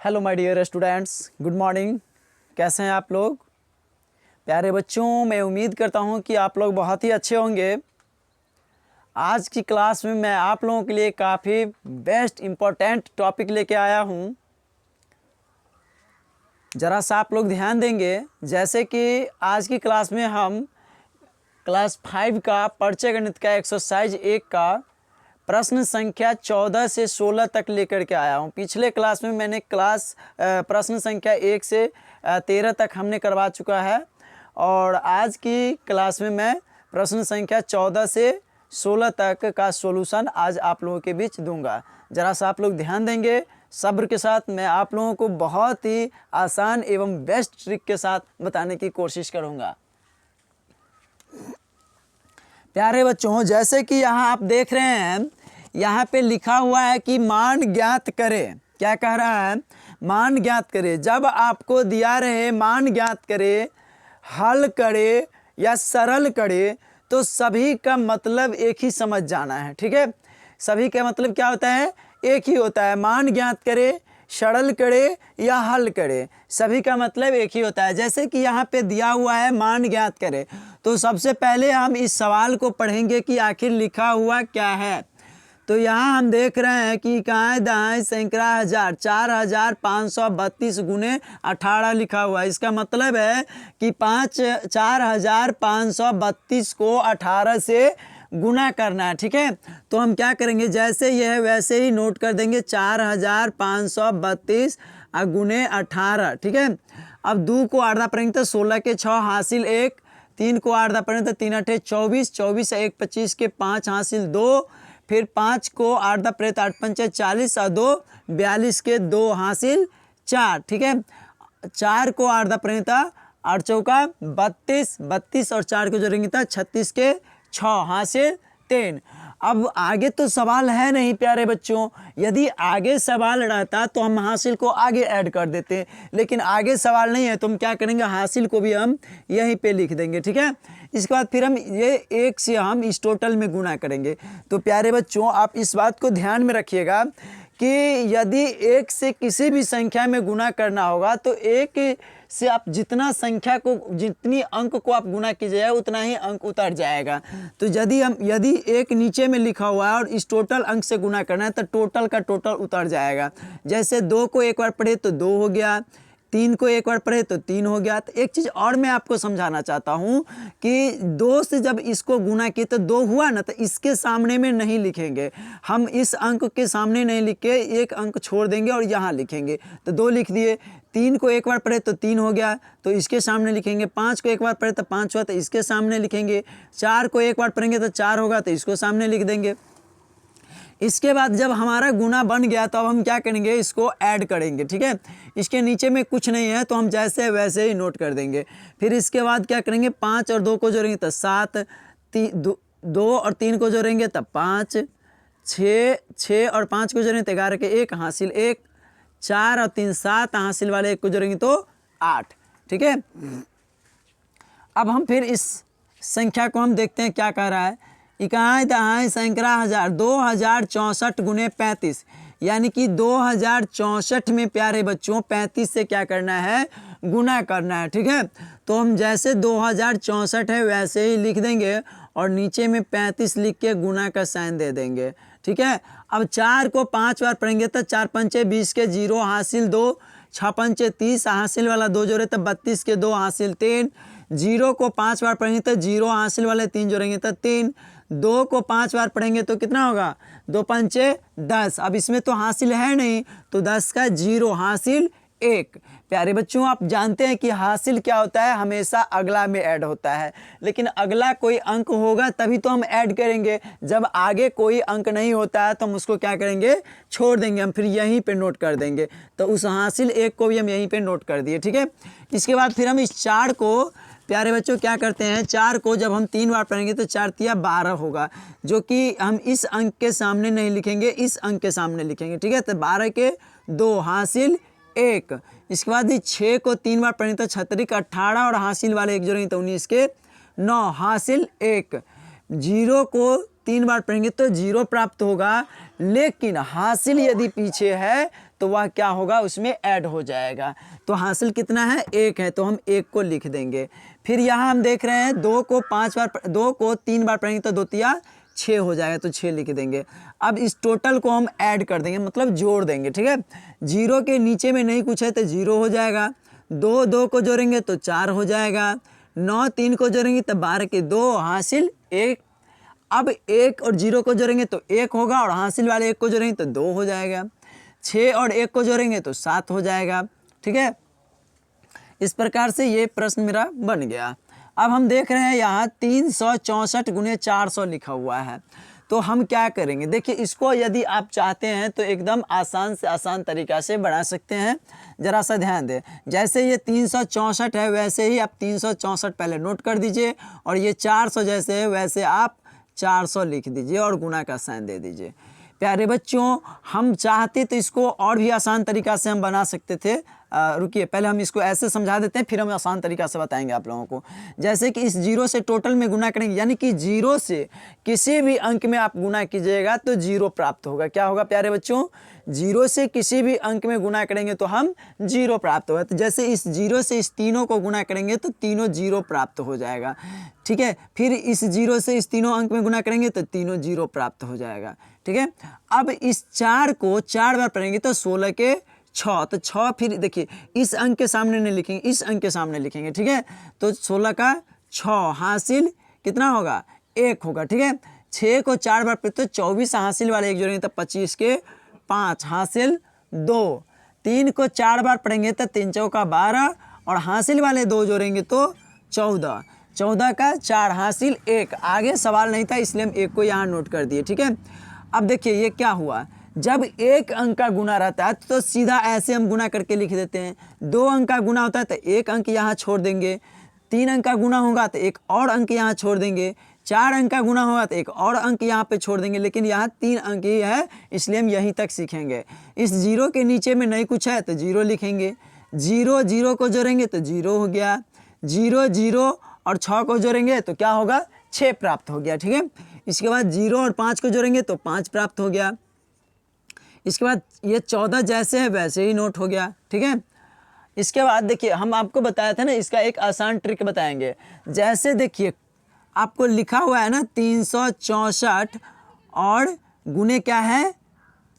Hello my dear students, good morning. कैसे हैं आप लोग? प्यारे बच्चों, मैं उम्मीद करता हूं कि आप लोग बहुत ही अच्छे होंगे। आज की क्लास में मैं आप लोगों के लिए काफ़ी बेस्ट इम्पोर्टेंट टॉपिक लेके आया हूं। ज़रा सा आप लोग ध्यान देंगे। जैसे कि आज की क्लास में हम क्लास 5 का परिचय गणित का एक्सरसाइज 1 का प्रश्न संख्या 14 से 16 तक लेकर के आया हूँ। पिछले क्लास में मैंने प्रश्न संख्या 1 से 13 तक हमने करवा चुका है और आज की क्लास में मैं प्रश्न संख्या 14 से 16 तक का सॉल्यूशन आज आप लोगों के बीच दूंगा। ज़रा सा आप लोग ध्यान देंगे, सब्र के साथ मैं आप लोगों को बहुत ही आसान एवं बेस्ट ट्रिक के साथ बताने की कोशिश करूँगा। प्यारे बच्चों, जैसे कि यहाँ आप देख रहे हैं, यहाँ पे लिखा हुआ है कि मान ज्ञात करें। क्या कह रहा है? मान ज्ञात करें। जब आपको दिया रहे मान ज्ञात करें, हल करे या सरल करे, तो सभी का मतलब एक ही समझ जाना है। ठीक है, सभी का मतलब क्या होता है? एक ही होता है। मान ज्ञात करे, सरल करे या हल करे, सभी का मतलब एक ही होता है। जैसे कि यहाँ पे दिया हुआ है मान ज्ञात करे, तो सबसे पहले हम इस सवाल को पढ़ेंगे कि आखिर लिखा हुआ क्या है। तो यहाँ हम देख रहे हैं कि इकाई दहाई सैकड़ा हजार 4532 गुने 18 लिखा हुआ है। इसका मतलब है कि 4532 को 18 से गुना करना है। ठीक है, तो हम क्या करेंगे, जैसे ये है वैसे ही नोट कर देंगे 4532 गुने 18। ठीक है, अब 2 को आधा पढ़ेंगे तो 16 के 6 हासिल 1, 3 को आधा पढ़ेंगे तो 3 8 24, 24 1 25 के 5 हासिल 2, फिर 5 को आधा पढ़े तो 8 5 40 और 2 42 के 2 हासिल 4। ठीक है, 4 को आधा पढ़ेंगे तो 8 चौका 32, 32 और 4 को जोड़ेंगे तो 36 के 6 हासिल 3। अब आगे तो सवाल है नहीं प्यारे बच्चों। यदि आगे सवाल रहता तो हम हासिल को आगे ऐड कर देते, लेकिन आगे सवाल नहीं है तो हम क्या करेंगे, हासिल को भी हम यहीं पे लिख देंगे। ठीक है, इसके बाद फिर हम ये 1 से हम इस टोटल में गुना करेंगे। तो प्यारे बच्चों, आप इस बात को ध्यान में रखिएगा कि यदि 1 से किसी भी संख्या में गुना करना होगा तो 1 से आप जितनी अंक को आप गुना कीजिएगा उतना ही अंक उतर जाएगा। तो यदि 1 नीचे में लिखा हुआ है और इस टोटल अंक से गुना करना है तो टोटल का टोटल उतर जाएगा। जैसे 2 को एक बार पढ़े तो 2 हो गया, 3 को एक बार पढ़े तो 3 हो गया। तो एक चीज़ और मैं आपको समझाना चाहता हूँ कि 2 से जब इसको गुना किए तो 2 हुआ ना, तो इसके सामने में नहीं लिखेंगे हम, इस अंक के सामने नहीं लिख के एक अंक छोड़ देंगे और यहाँ लिखेंगे। तो 2 लिख दिए। 3 को एक बार पढ़े तो 3 हो गया, तो इसके सामने लिखेंगे। 5 को एक बार पढ़े तो 5 हुआ, तो इसके सामने लिखेंगे। 4 को एक बार पढ़ेंगे तो 4 होगा, तो इसको सामने लिख देंगे। इसके बाद जब हमारा गुना बन गया तो अब हम क्या करेंगे, इसको ऐड करेंगे। ठीक है, इसके नीचे में कुछ नहीं है तो हम जैसे वैसे ही नोट कर देंगे। फिर इसके बाद क्या करेंगे, 5 और 2 को जोड़ेंगे तो 7, 2 और 3 को जोड़ेंगे तो 5, 6 और 5 को जोड़ेंगे तो 11 के 1 हासिल 1, 4 और 3 7 हासिल वाले 1 को जोड़ेंगे तो 8। ठीक है, अब हम फिर इस संख्या को हम देखते हैं क्या कह रहा है। इकाई दहाई सैकड़ा हजार 2064 गुने 35, यानी कि 2064 में प्यारे बच्चों 35 से क्या करना है, गुना करना है। ठीक है, तो हम जैसे 2064 है वैसे ही लिख देंगे और नीचे में 35 लिख के गुना का साइन दे देंगे। ठीक है, अब 4 को 5 बार पढ़ेंगे तो 4 पंचे 20 के 0 हासिल 2, 6 पंचे 30 हासिल वाला 2 जोड़े तो 32 के 2 हासिल 3, 0 को 5 बार पढ़ेंगे तो 0 हासिल वाले 3 जोड़ेंगे तो 3, 2 को 5 बार पढ़ेंगे तो कितना होगा, 2 पंचे 10। अब इसमें तो हासिल है नहीं तो 10 का 0 हासिल 1। प्यारे बच्चों, आप जानते हैं कि हासिल क्या होता है, हमेशा अगला में ऐड होता है, लेकिन अगला कोई अंक होगा तभी तो हम ऐड करेंगे। जब आगे कोई अंक नहीं होता है तो हम उसको क्या करेंगे, छोड़ देंगे, हम फिर यहीं पे नोट कर देंगे। तो उस हासिल 1 को भी हम यहीं पे नोट कर दिए। ठीक है, इसके बाद फिर हम इस 4 को प्यारे बच्चों क्या करते हैं, 4 को जब हम 3 बार पढ़ेंगे तो 4 तिया 12 होगा, जो कि हम इस अंक के सामने नहीं लिखेंगे, इस अंक के सामने लिखेंगे। ठीक है, तो 12 के 2 हासिल 1। इसके बाद 6 को 3 बार पढ़ेंगे तो 36 का 18 और हासिल वाले 1 जोड़ेंगे तो 19 के 9 हासिल 1। 0 को 3 बार पढ़ेंगे तो 0 प्राप्त होगा, लेकिन हासिल यदि पीछे है तो वह क्या होगा, उसमें ऐड हो जाएगा। तो हासिल कितना है, 1 है, तो हम 1 को लिख देंगे। फिर यहाँ हम देख रहे हैं 2 को 3 बार पढ़ेंगे तो 2 तिया 6 हो जाएगा, तो 6 लिख देंगे। अब इस टोटल को हम ऐड कर देंगे, मतलब जोड़ देंगे, ठीक है। 0 के नीचे में नहीं कुछ है तो 0 हो जाएगा। 2 को जोड़ेंगे तो 4 हो जाएगा। 9 3 को जोड़ेंगे तो 12 के 2 हासिल 1। अब 1 और 0 को जोड़ेंगे तो 1 होगा, और हासिल वाले 1 को जोड़ेंगे तो 2 हो जाएगा। 6 और 1 को जोड़ेंगे तो 7 हो जाएगा, ठीक है। इस प्रकार से ये प्रश्न मेरा बन गया। अब हम देख रहे हैं यहाँ 364 गुने 400 लिखा हुआ है, तो हम क्या करेंगे, देखिए इसको यदि आप चाहते हैं तो एकदम आसान से आसान तरीक़ा से बना सकते हैं। ज़रा सा ध्यान दें, जैसे ये 364 है वैसे ही आप 364 पहले नोट कर दीजिए, और ये 400 जैसे है वैसे आप 400 लिख दीजिए और गुना का साइन दे दीजिए। प्यारे बच्चों, हम चाहते तो इसको और भी आसान तरीक़ा से हम बना सकते थे। रुकिए, पहले हम इसको ऐसे समझा देते हैं, फिर हम आसान तरीक़ा से बताएंगे आप लोगों को। जैसे कि इस 0 से टोटल में गुना करेंगे, यानी कि 0 से किसी भी अंक में आप गुना कीजिएगा तो 0 प्राप्त होगा। क्या होगा प्यारे बच्चों, 0 से किसी भी अंक में गुना करेंगे तो हम 0 प्राप्त होगा। तो जैसे इस 0 से इस तीनों को गुना करेंगे तो तीनों 0 प्राप्त हो जाएगा, ठीक है। फिर इस 0 से इस तीनों अंक में गुना करेंगे तो तीनों 0 प्राप्त हो जाएगा, ठीक है। अब इस 4 को 4 बार पढ़ेंगे तो 16 के 6, तो 6 फिर देखिए इस अंक के सामने नहीं लिखेंगे, इस अंक के सामने लिखेंगे, ठीक है। तो 16 का 6 हासिल कितना होगा, 1 होगा, ठीक है। 6 को 4 बार पढ़ते तो 24 हासिल वाले 1 जोड़ेंगे तो 25 के 5 हासिल 2। 3 को 4 बार पढ़ेंगे तो 3 चौका 12, और हासिल वाले 2 जोड़ेंगे तो 14। 14 का 4 हासिल 1। आगे सवाल नहीं था इसलिए हम 1 को यहाँ नोट कर दिए, ठीक है। अब देखिए ये क्या हुआ, जब 1 अंक का गुना रहता है तो सीधा ऐसे हम गुना करके लिख देते हैं। 2 अंक का गुना होता है तो 1 अंक यहाँ छोड़ देंगे। 3 अंक का गुना होगा तो 1 और अंक यहाँ छोड़ देंगे। 4 अंक का गुना होगा तो 1 और अंक यहाँ पे छोड़ देंगे, लेकिन यहाँ 3 अंक ही है इसलिए हम यहीं तक सीखेंगे। इस 0 के नीचे में नहीं कुछ है तो 0 लिखेंगे। 0 0 को जोड़ेंगे तो 0 हो गया। 0 0 और 6 को जोड़ेंगे तो क्या होगा, 6 प्राप्त हो गया, ठीक है। इसके बाद 0 और 5 को जोड़ेंगे तो 5 प्राप्त हो गया। इसके बाद ये 14 जैसे है वैसे ही नोट हो गया, ठीक है। इसके बाद देखिए हम आपको बताया था ना, इसका एक आसान ट्रिक बताएंगे। जैसे देखिए आपको लिखा हुआ है ना 364 और गुने क्या है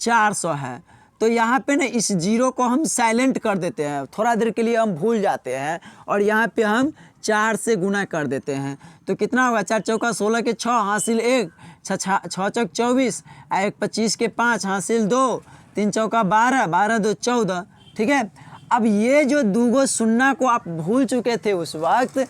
400 है, तो यहाँ पे ना इस 0 को हम साइलेंट कर देते हैं, थोड़ा देर के लिए हम भूल जाते हैं, और यहाँ पे हम 4 से गुना कर देते हैं। तो कितना होगा, 4 चौका 16 के 6 हासिल 1, 6 चौक 24, 1 25 के 5 हासिल 2, 3 चौका 12, 12 2 14, ठीक है। अब ये जो 2 गो शून्ना को आप भूल चुके थे उस वक्त,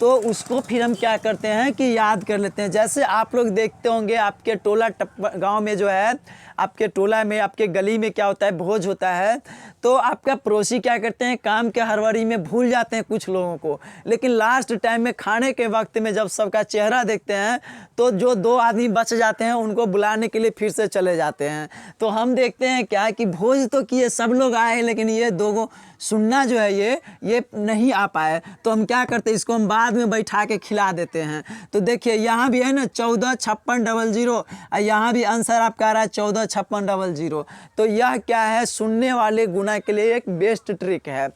तो उसको फिर हम क्या करते हैं कि याद कर लेते हैं। जैसे आप लोग देखते होंगे आपके टोला गांव में जो है, आपके टोला में आपके गली में क्या होता है, भोज होता है, तो आपका पड़ोसी क्या करते हैं, काम के हड़बड़ी में भूल जाते हैं कुछ लोगों को, लेकिन लास्ट टाइम में खाने के वक्त में जब सबका चेहरा देखते हैं तो जो 2 आदमी बच जाते हैं उनको बुलाने के लिए फिर से चले जाते हैं। तो हम देखते हैं क्या कि भोज तो किए, सब लोग आए, लेकिन ये 2 गो सुनना जो है ये नहीं आ पाए, तो हम क्या करते हैं, इसको हम बाद में बैठा के खिला देते हैं। तो देखिए यहाँ भी है ना 14 56 00, यहाँ भी आंसर आपका आ रहा है 14 56 00। तो यह क्या है, सुनने वाले गुना के लिए एक बेस्ट ट्रिक है।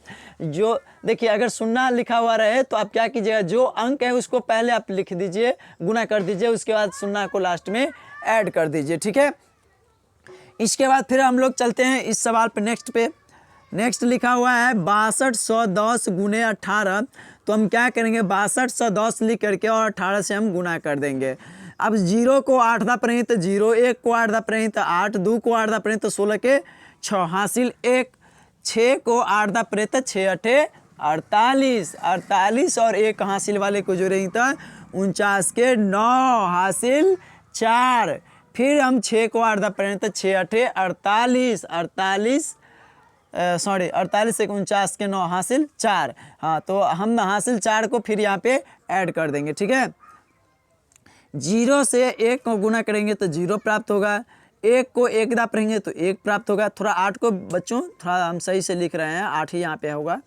जो देखिए अगर सुनना लिखा हुआ रहे तो आप क्या कीजिएगा, जो अंक है उसको पहले आप लिख दीजिए, गुना कर दीजिए, उसके बाद सुनना को लास्ट में ऐड कर दीजिए, ठीक है। इसके बाद फिर हम लोग चलते हैं इस सवाल पे, नेक्स्ट लिखा हुआ है 6210 गुने 18। तो हम क्या करेंगे, 6210 लिख करके और 18 से हम गुना कर देंगे। अब 0 को 8 दा पढ़ेंगे तो 0, 1 को 8 दा पढ़ेंगे तो 8, 2 को 8 दा पढ़ेंगे तो 16 के 6 हासिल 1, 6 को 8 दा पढ़े तो 6 8 48, 48 और 1 हासिल वाले को जोड़ेंगे तो 49 के 9 हासिल 4। फिर हम 6 को 8 दा पढ़ेंगे तो 6 8 48, 48 से 49 के 9 हासिल 4। हाँ, तो हम हासिल 4 को फिर यहाँ पे ऐड कर देंगे, ठीक है। 0 से 1 को गुना करेंगे तो 0 प्राप्त होगा। 1 को 1 दा पढ़ेंगे तो 1 प्राप्त होगा। थोड़ा 8 को बच्चों थोड़ा हम सही से लिख रहे हैं, 8 ही यहाँ पे होगा।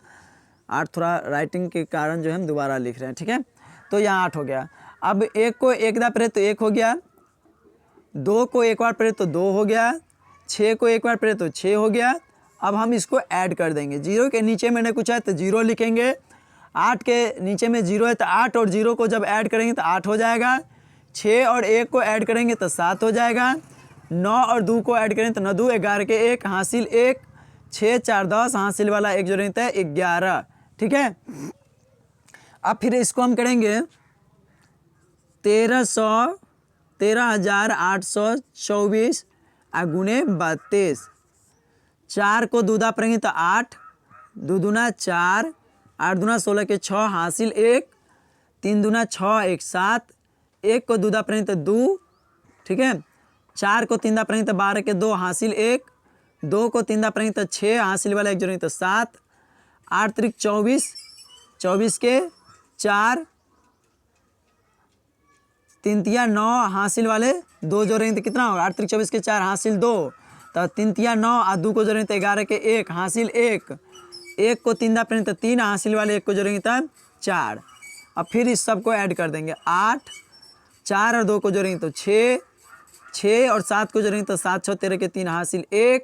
8 थोड़ा राइटिंग के कारण जो है हम दोबारा लिख रहे हैं, ठीक है। तो यहाँ 8 हो गया। अब 1 को 1 दा पढ़े तो 1 हो गया। 2 को 1 बार पढ़े तो 2 हो गया। 6 को 1 बार पढ़े तो 6 हो गया। अब हम इसको ऐड कर देंगे। 0 के नीचे मैंने कुछ है तो 0 लिखेंगे, 8 के नीचे में 0 है तो 8 और 0 को जब ऐड करेंगे तो 8 हो जाएगा, 6 और 1 को ऐड करेंगे तो 7 हो जाएगा, 9 और 2 को ऐड करेंगे तो 9 2 11 के 1 हासिल 1, 6 4 10 हासिल वाला 1 जो रहता है 11। ठीक है, अब फिर इसको हम करेंगे 13,824 गुने 32। 4 को दूधा पड़ेंगे तो 8, 2 दूना 4, 8 दूना 16 के 6 हासिल 1, 3 दूना 6 1 7, 1 को दूधा पड़ेंगे तो 2। ठीक है, 4 को 3 दा पड़ेंगे तो 12 के 2 हासिल 1, 2 को 3 दा पड़ेंगे तो 6 हासिल वाला 1 जोड़ेंगे तो 7, 8 त्रिक 24, 24 के 4, 3 तिया 9 हासिल वाले 2 जोड़ेंगे तो कितना होगा, 8 त्रिक 24 के 4 हासिल 2, तो 3 तिया 9 और 2 को जोड़ेंगे तो 11 के 1 हासिल 1, 1 को 3 दा पड़ेंगे तो 3 हासिल वाले 1 को जोड़ेंगे तो 4। अब फिर इस सब को ऐड कर देंगे, 8, 4 और 2 को जोड़ेंगे तो 6, 6 और 7 को जोड़ेंगे तो 7 6 13 के 3 हासिल 1,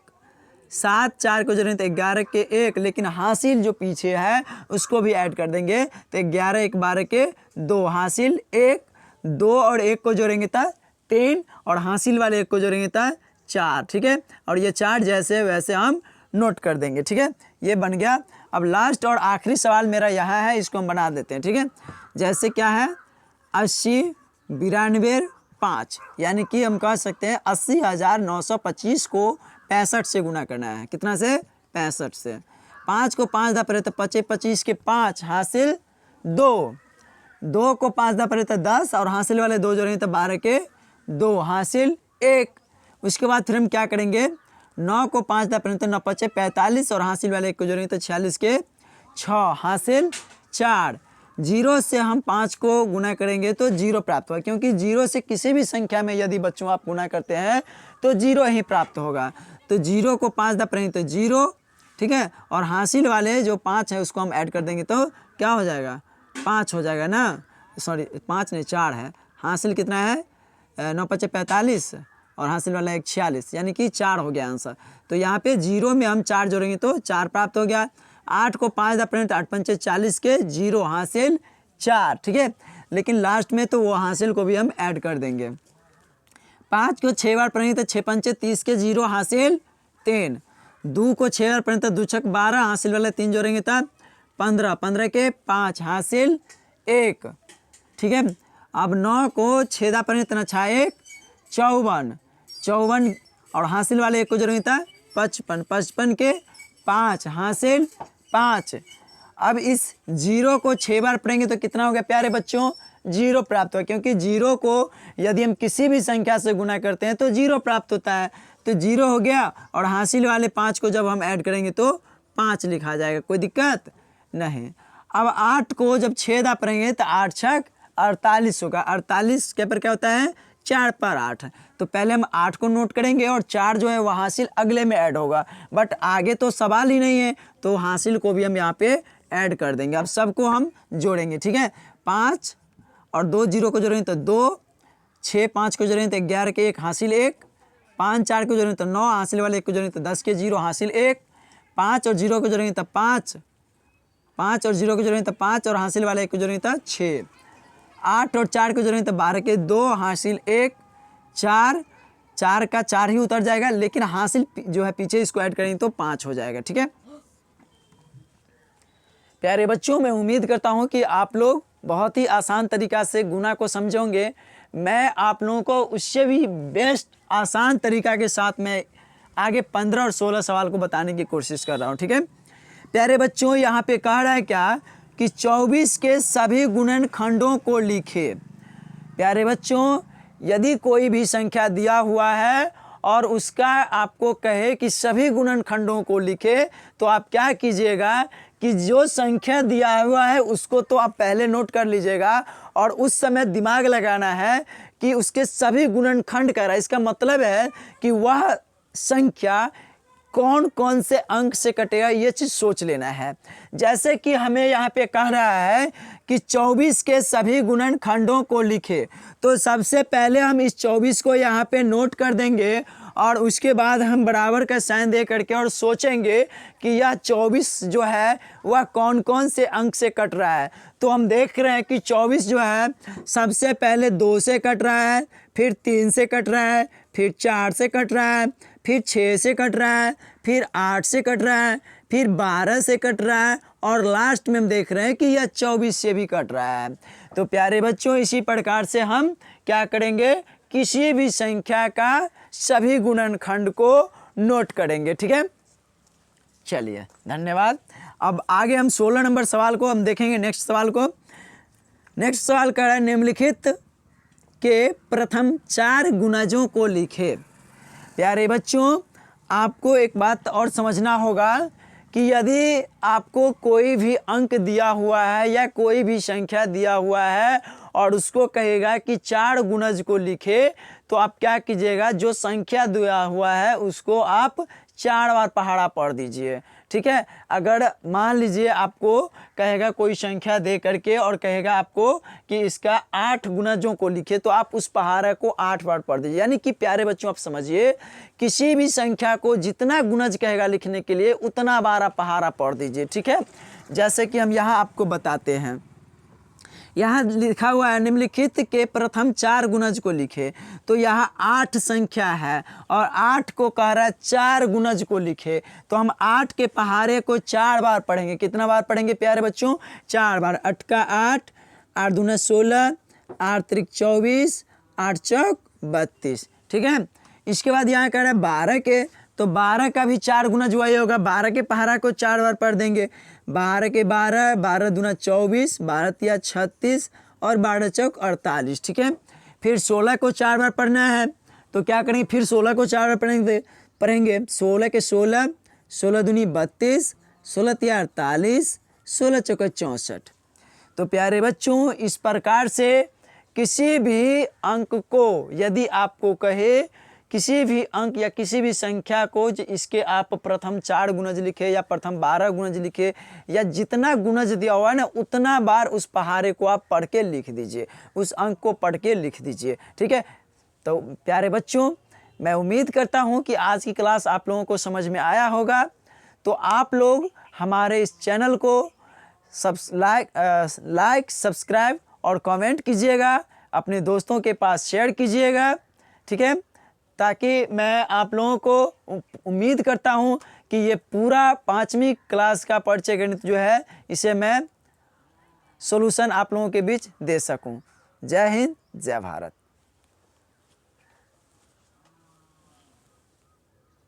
7 4 को जोड़ेंगे तो 11 के 1, लेकिन हासिल जो पीछे है उसको भी ऐड कर देंगे तो 11 1 12 के 2 हासिल 1, 2 और 1 को जोड़ेंगे तो 3 और हासिल वाले 1 को जोड़ेंगे तो 4। ठीक है, और ये 4 जैसे वैसे हम नोट कर देंगे। ठीक है, ये बन गया। अब लास्ट और आखिरी सवाल मेरा यहाँ है, इसको हम बना देते हैं। ठीक है, जैसे क्या है 80 92 5, यानी कि हम कह सकते हैं 80,925 को 65 से गुना करना है। कितना से, 65 से। 5 को 5 दा पड़े तो 25, 25 के 5 हासिल 2, 2 को 5 दा पड़े तो 10 और हासिल वाले 2 जोड़ेंगे तो 12 के 2 हासिल 1। उसके बाद फिर हम क्या करेंगे, 9 को 5 दा पड़े तो 9 5 45 और हासिल वाले 1 को जोड़ेंगे तो 46 के 6 हासिल 4। 0 से हम 5 को गुना करेंगे तो 0 प्राप्त होगा, क्योंकि 0 से किसी भी संख्या में यदि बच्चों आप गुना करते हैं तो 0 ही प्राप्त होगा। तो 0 को 5 दा पड़ेंगे तो 0। ठीक है, और हासिल वाले जो 5 है उसको हम ऐड कर देंगे तो क्या हो जाएगा, 5 हो जाएगा ना, सॉरी 5 नहीं 4 है। हासिल कितना है, 9 5 45 और हासिल वाला 1 46, यानी कि 4 हो गया आंसर। तो यहाँ पे 0 में हम 4 जोड़ेंगे तो 4 प्राप्त हो गया। 8 को 5 दा पड़ेंगे तो 8 5 40 के 0 हासिल 4। ठीक है, लेकिन लास्ट में तो वो हासिल को भी हम ऐड कर देंगे। 5 को 6 बार पढ़ेंगे तो 6 5 30 के 0 हासिल 3, 2 को 6 बार पढ़ेंगे तो 2 6 12 हासिल वाले 3 जोड़ेंगे तो 15, 15 के 5 हासिल 1। ठीक है, अब 9 को 6 दा पढ़ेंगे तो 6 1 54, 54 और हासिल वाले 1 को जोड़ेंगे तो 55, 55 के 5 हासिल 5। अब इस 0 को 6 बार पढ़ेंगे तो कितना हो गया प्यारे बच्चों, 0 प्राप्त हुआ, क्योंकि 0 को यदि हम किसी भी संख्या से गुना करते हैं तो 0 प्राप्त होता है। तो 0 हो गया और हासिल वाले 5 को जब हम ऐड करेंगे तो 5 लिखा जाएगा, कोई दिक्कत नहीं। अब 8 को जब 6 दा पढ़ेंगे तो 8 6 48 होगा। 48 के पर क्या होता है, 4 पर 8। तो पहले हम 8 को नोट करेंगे और 4 जो है वह हासिल अगले में ऐड होगा, बट आगे तो सवाल ही नहीं है तो हासिल को भी हम यहाँ पे ऐड कर देंगे। अब सबको हम जोड़ेंगे। ठीक है, 5 और 2 0 को जोड़ेंगे तो 2, 6 5 को जोड़ेंगे तो 11 के 1 हासिल 1, 5 4 को जोड़ेंगे तो 9 हासिल वाले 1 को जोड़ेंगे तो 10 के 0 हासिल 1, 5 और 0 को जोड़ेंगे तो 5, 5 और 0 को जोड़ेंगे तो 5 और हासिल वाले 1 को जोड़ेंगे तो 6, 8 और 4 को जोड़ेंगे तो 12 के 2 हासिल 1, 4 4 का 4 ही उतर जाएगा, लेकिन हासिल जो है पीछे इसको ऐड करेंगे तो 5 हो जाएगा। ठीक है प्यारे बच्चों, मैं उम्मीद करता हूं कि आप लोग बहुत ही आसान तरीका से गुना को समझोगे। मैं आप लोगों को उससे भी बेस्ट आसान तरीका के साथ मैं आगे 15 और 16 सवाल को बताने की कोशिश कर रहा हूं। ठीक है प्यारे बच्चों, यहाँ पे कह रहा है क्या कि 24 के सभी गुणनखंडों को लिखे। प्यारे बच्चों, यदि कोई भी संख्या दिया हुआ है और उसका आपको कहे कि सभी गुणनखंडों को लिखे, तो आप क्या कीजिएगा कि जो संख्या दिया हुआ है उसको तो आप पहले नोट कर लीजिएगा और उस समय दिमाग लगाना है कि उसके सभी गुणनखंड कर रहा है। इसका मतलब है कि वह संख्या कौन कौन से अंक से कटेगा ये चीज़ सोच लेना है। जैसे कि हमें यहाँ पे कह रहा है कि 24 के सभी गुणनखंडों को लिखे, तो सबसे पहले हम इस 24 को यहाँ पे नोट कर देंगे और उसके बाद हम बराबर का साइन दे करके और सोचेंगे कि यह 24 जो है वह कौन कौन से अंक से कट रहा है। तो हम देख रहे हैं कि 24 जो है सबसे पहले 2 से कट रहा है, फिर 3 से कट रहा है, फिर 4 से कट रहा है, फिर 6 से कट रहा है, फिर 8 से कट रहा है, फिर 12 से कट रहा है और लास्ट में हम देख रहे हैं कि यह 24 से भी कट रहा है। तो प्यारे बच्चों, इसी प्रकार से हम क्या करेंगे, किसी भी संख्या का सभी गुणनखंड को नोट करेंगे। ठीक है, चलिए धन्यवाद। अब आगे हम 16 नंबर सवाल को हम देखेंगे। नेक्स्ट सवाल कह रहा है निम्नलिखित के प्रथम 4 गुणजों को लिखे। प्यारे बच्चों, आपको एक बात और समझना होगा कि यदि आपको कोई भी अंक दिया हुआ है या कोई भी संख्या दिया हुआ है और उसको कहेगा कि 4 गुणज को लिखे, तो आप क्या कीजिएगा, जो संख्या दिया हुआ है उसको आप 4 बार पहाड़ा पढ़ दीजिए। ठीक है, अगर मान लीजिए आपको कहेगा कोई संख्या दे करके और कहेगा आपको कि इसका 8 गुणजों को लिखे, तो आप उस पहाड़ा को 8 बार पढ़ दीजिए। यानी कि प्यारे बच्चों, आप समझिए, किसी भी संख्या को जितना गुणज कहेगा लिखने के लिए उतना बार आप पहाड़ा पढ़ दीजिए। ठीक है, जैसे कि हम यहाँ आपको बताते हैं, यहाँ लिखा हुआ है निम्नलिखित के प्रथम 4 गुणज को लिखे। तो यहाँ 8 संख्या है और 8 को कह रहा है 4 गुणज को लिखे, तो हम 8 के पहाड़े को 4 बार पढ़ेंगे। कितना बार पढ़ेंगे प्यारे बच्चों, 4 बार। 8 का 8, 8 दूना 16, 8 त्रिक 24, 8 चौक 32। ठीक है, इसके बाद यहाँ कह रहा है 12 के, तो 12 का भी 4 गुणज वही होगा। 12 के पहाड़ा को 4 बार पढ़ देंगे। 12 के 12, 12 दूना 24, 12 तिया 36 और 12 चौक 48। ठीक है, फिर 16 को 4 बार पढ़ना है, तो क्या करेंगे, फिर 16 को 4 बार पढ़ेंगे। 16 के 16, 16 दूनी 32, 16 तिया 48, 16 चौक 64। तो प्यारे बच्चों, इस प्रकार से किसी भी अंक को यदि आपको कहे, किसी भी अंक या किसी भी संख्या को इसके आप प्रथम 4 गुणज लिखे या प्रथम 12 गुणज लिखे या जितना गुणज दिया हुआ है ना, उतना बार उस पहाड़े को आप पढ़ के लिख दीजिए, उस अंक को पढ़ के लिख दीजिए। ठीक है, तो प्यारे बच्चों, मैं उम्मीद करता हूँ कि आज की क्लास आप लोगों को समझ में आया होगा। तो आप लोग हमारे इस चैनल को लाइक, सब्सक्राइब और कमेंट कीजिएगा, अपने दोस्तों के पास शेयर कीजिएगा। ठीक है, ताकि मैं आप लोगों को उम्मीद करता हूं कि ये पूरा 5वीं क्लास का परिचय गणित जो है, इसे मैं सॉल्यूशन आप लोगों के बीच दे सकूं। जय हिंद, जय भारत।